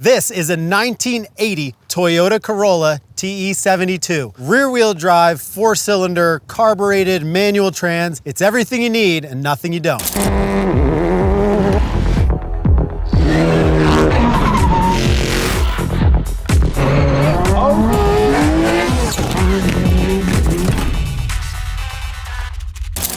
This is a 1980 Toyota Corolla TE72. Rear-wheel drive, 4-cylinder, carbureted, manual trans. It's everything you need and nothing you don't.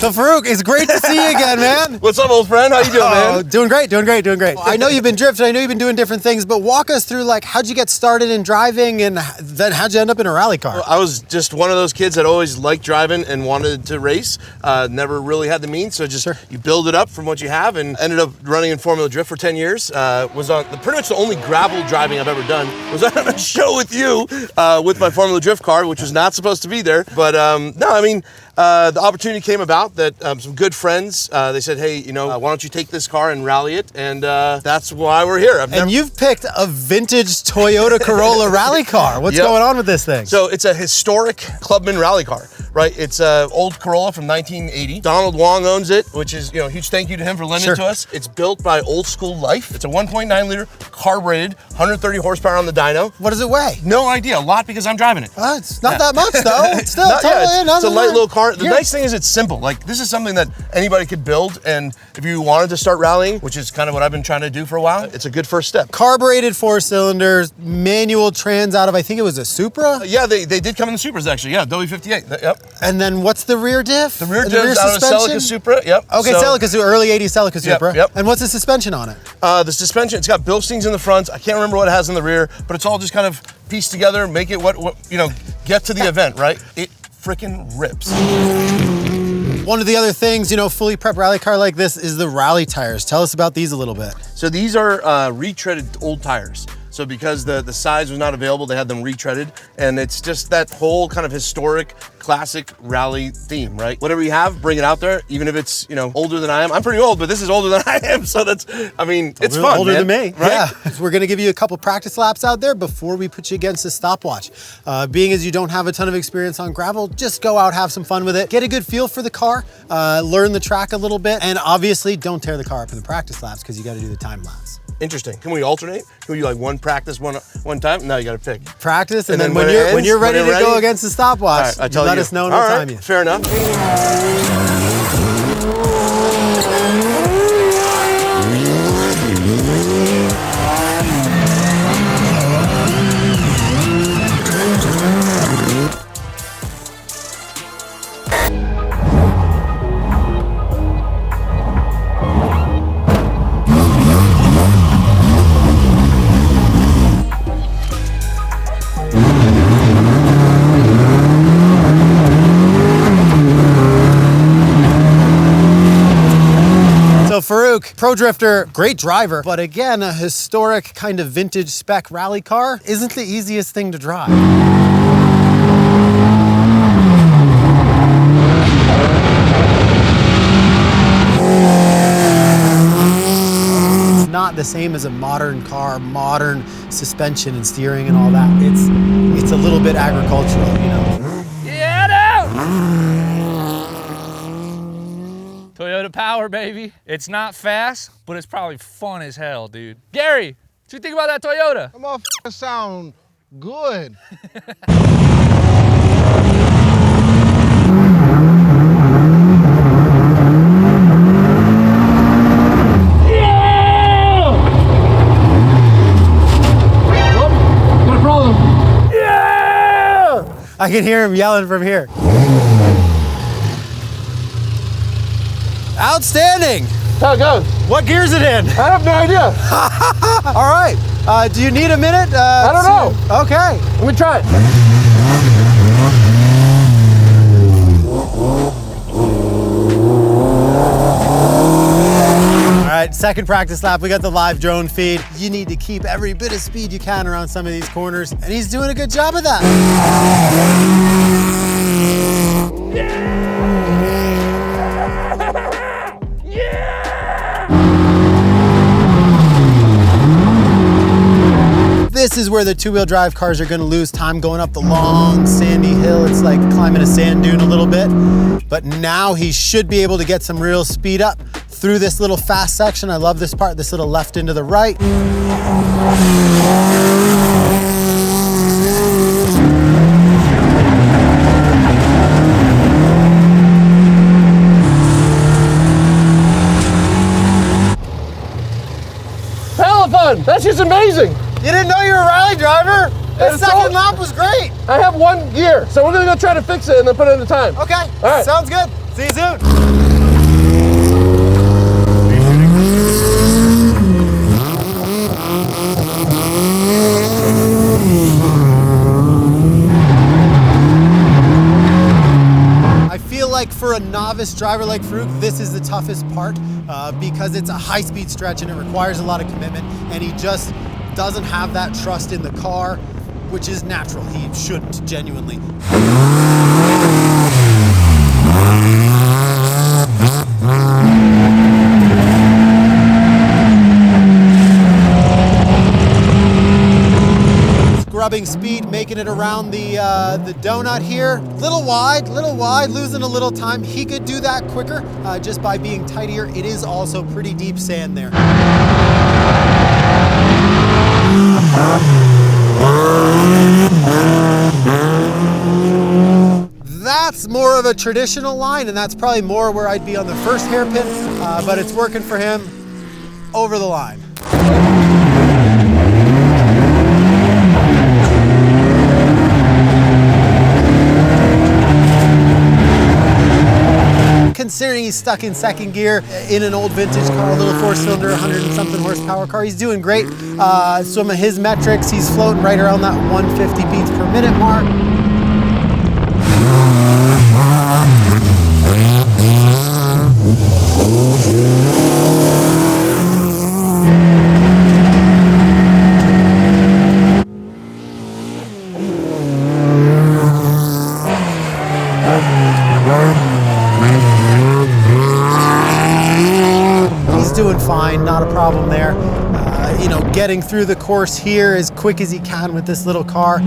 So Faruk, it's great to see you again, man. What's up, old friend? How you doing, man? Doing great, doing great, doing great. I know you've been drifting, I know you've been doing different things, but walk us through, like, how'd you get started in driving and then how'd you end up in a rally car? Well, I was just one of those kids that always liked driving and wanted to race. Never really had the means, so just you build it up from what you have, and ended up running in Formula Drift for 10 years. Was on pretty much the only gravel driving I've ever done. Was on a show with you with my Formula Drift car, which was not supposed to be there. But no, I mean, the opportunity came about that some good friends, they said, hey, you know, why don't you take this car and rally it? And that's why we're here. And you've picked a vintage Toyota Corolla rally car. What's going on with this thing? So it's a historic Clubman rally car, right? It's an old Corolla from 1980. Donald Wong owns it, which is, you know, huge thank you to him for lending it to us. It's built by Old School Life. It's a 1.9 liter carbureted, 130 horsepower on the dyno. What does it weigh? No idea. A lot because I'm driving it. It's not that much though. It's still it's a light little car. The nice thing is it's simple. Like, this is something that anybody could build, and if you wanted to start rallying, which is kind of what I've been trying to do for a while, it's a good first step. Carbureted 4-cylinders, manual trans out of, I think it was a Supra? Yeah, they did come in the Supras actually, yeah, W58, yep. And then what's the rear diff? The rear diff out of a Celica Supra, yep. Okay, so, Celica, early 80s Celica Supra. Yep. And what's the suspension on it? The suspension, it's got Bilsteins in the front. I can't remember what it has in the rear, but it's all just kind of pieced together, make it what you know, get to the event, right? It frickin' rips. One of the other things, you know, fully prep rally car like this is the rally tires. Tell us about these a little bit. So these are retreaded old tires. So because the size was not available, they had them retreaded, and it's just that whole kind of historic, classic rally theme, right? Whatever you have, bring it out there, even if it's, you know, older than I am. I'm pretty old, but this is older than I am, so that's, I mean, it's fun, older than me, right? Yeah. So we're gonna give you a couple practice laps out there before we put you against the stopwatch. Being as you don't have a ton of experience on gravel, just go out, have some fun with it, get a good feel for the car, learn the track a little bit, and obviously don't tear the car up in the practice laps because you gotta do the time lapse. Interesting. Can we alternate? Can we do like one practice, one time? No, you got to pick. Practice, and then when you're ready to go against the stopwatch, right, let us know and we'll time you. Fair enough. Faruk, pro drifter, great driver, but again, a historic kind of vintage spec rally car isn't the easiest thing to drive. It's not the same as a modern car, modern suspension and steering and all that. It's a little bit agricultural, you know. Get out! Toyota power, baby. It's not fast, but it's probably fun as hell, dude. Gary, what you think about that Toyota? That motherfucker sound good. Yeah! Oh, got a problem. Yeah! I can hear him yelling from here. Outstanding! How it goes? What gear's it in? I have no idea. All right. Do you need a minute? I don't know. Okay. Let me try it. All right, second practice lap. We got the live drone feed. You need to keep every bit of speed you can around some of these corners, and he's doing a good job of that. This is where the two-wheel drive cars are gonna lose time going up the long sandy hill. It's like climbing a sand dune a little bit. But now he should be able to get some real speed up through this little fast section. I love this part, this little left into the right. is amazing. You didn't know you were a rally driver? That It's second all- lap was great. I have 1 gear, so we're gonna go try to fix it and then put it in the time. Okay, All right. sounds good. See you soon. I feel like for a novice driver like Faruk, this is the toughest part because it's a high-speed stretch and it requires a lot of commitment, and he just doesn't have that trust in the car, which is natural. He shouldn't, genuinely. Scrubbing speed, making it around the donut here. Little wide, losing a little time. He could do that quicker just by being tighter. It is also pretty deep sand there. That's more of a traditional line, and that's probably more where I'd be on the first hairpin, but it's working for him over the line. Considering he's stuck in second gear in an old vintage car, a little 4-cylinder, 100 and something horsepower car, he's doing great. Some of his metrics, he's floating right around that 150 beats per minute mark. Doing fine, not a problem there. You know, getting through the course here as quick as he can with this little car.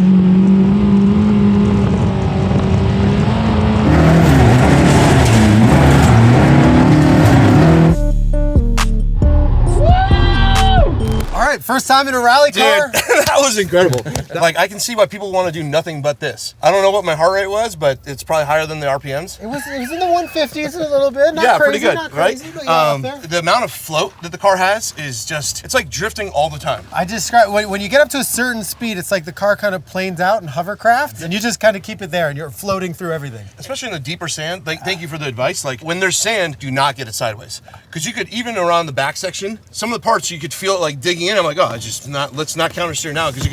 All right, first time in a rally car. Dude, that was incredible. Like, I can see why people want to do nothing but this. I don't know what my heart rate was, but it's probably higher than the RPMs. It was in the 150s a little bit. Not Yeah, crazy, pretty good, not right? crazy, but yeah, up there. The amount of float that the car has is just, it's like drifting all the time. I describe when you get up to a certain speed, it's like the car kind of planes out and hovercraft, and you just kind of keep it there, and you're floating through everything. Especially in the deeper sand. Like, thank you for the advice. Like, when there's sand, do not get it sideways. Because you could, even around the back section, some of the parts you could feel it like digging in. I'm like, oh, it's just not, let's not countersteer now, because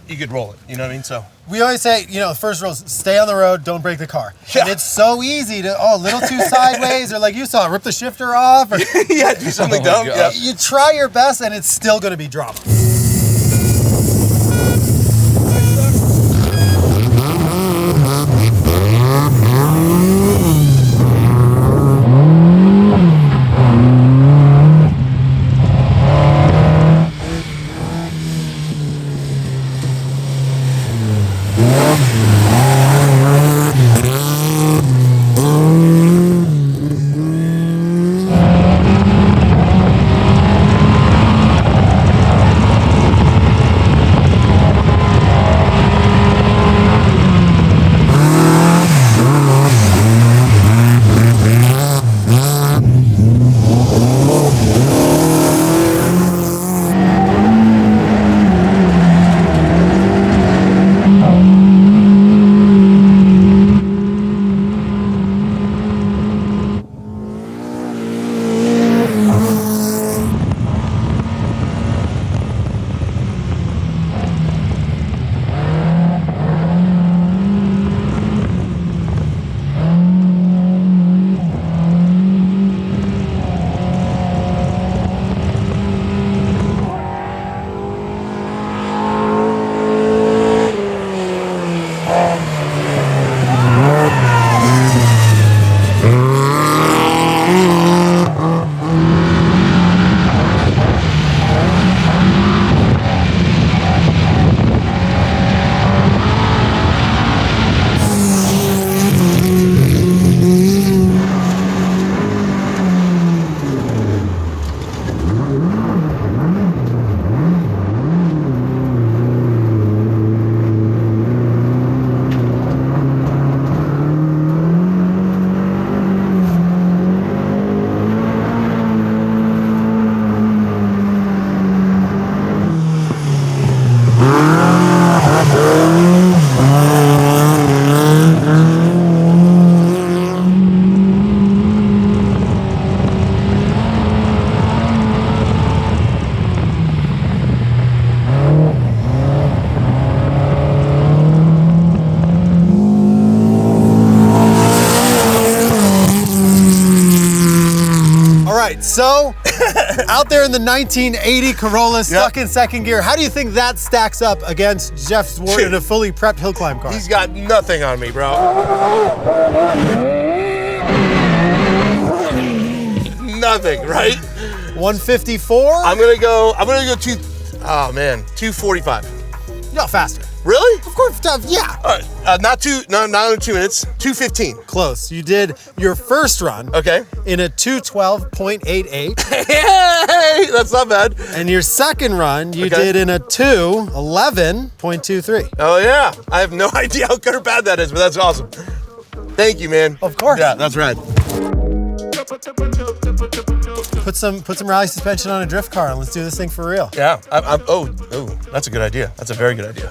you could roll it. You know what I mean? So We always say, you know, the first rule is stay on the road, don't break the car. Yeah. And it's so easy to, a little too sideways, or like you saw, rip the shifter off, or yeah, do something dumb. Yeah. you try your best and it's still gonna be drama. Out there in the 1980 Corolla, stuck in second gear. How do you think that stacks up against Jeff Zwart in a fully prepped hill climb car? He's got nothing on me, bro. Nothing, right? 154? I'm gonna go 245. No, faster. Really? Of course, yeah. Not under 2 minutes, 2:15. Close. You did your first run Okay. in a 2:12.88. Hey, that's not bad. And your second run, you did in a 2:11.23. Oh yeah, I have no idea how good or bad that is, but that's awesome. Thank you, man. Of course. Yeah, that's rad. Put some rally suspension on a drift car and let's do this thing for real. Yeah. Oh, that's a good idea. That's a very good idea.